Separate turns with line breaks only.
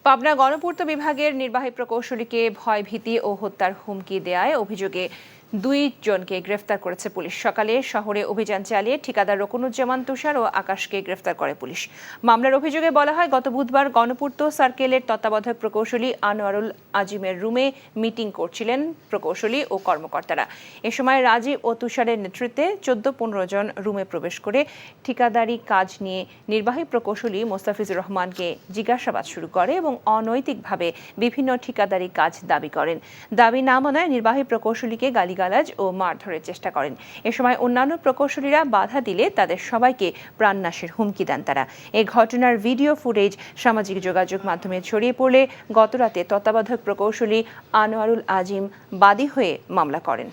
পাবনা গণপূর্ত বিভাগের নির্বাহী প্রকৌশলীকে ভয়ভীতি ও হত্যার হুমকি দেয়ায় অভিযোগে 2 জনকে গ্রেফতার করেছে পুলিশ। সকালে শহরে অভিযান চালিয়ে ঠিকাদার রকুনুজ্জামান তুষার ও আকাশকে গ্রেফতার করে পুলিশ। মামলার অভিযোগে বলা হয়, গত বুধবার গণপূর্ত সার্কেলের তত্ত্বাবধায়ক প্রকৌশলী আনোয়ারুল আজিমের রুমে মিটিং করছিলেন প্রকৌশলী ও কর্মকর্তারা। এ সময় রাজীব ও তুষারের নেতৃত্বে 14-15 জন রুমে প্রবেশ করে ঠিকাদারি কাজ নিয়ে নির্বাহী প্রকৌশলী মোস্তাফিজুর রহমানকে জিজ্ঞাসাবাদ শুরু করে এবং অনৈতিকভাবে বিভিন্ন ঠিকাদারি কাজ দাবি করেন। দাবি না মানায় নির্বাহী প্রকৌশলীকে গালিগালাজ ও মারধরের চেষ্টা করেন। এ সময় অন্যান্য প্রকৌশলীরা বাধা দিলে তাদের সবাইকে প্রাণনাশের হুমকি দেন তারা। এই ঘটনার ভিডিও ফুটেজ সামাজিক যোগাযোগ মাধ্যমে ছড়িয়ে পড়লে গতরাতে তত্ত্বাবধায়ক প্রকৌশলী আনোয়ারুল আজিম বাদী হয়ে মামলা করেন।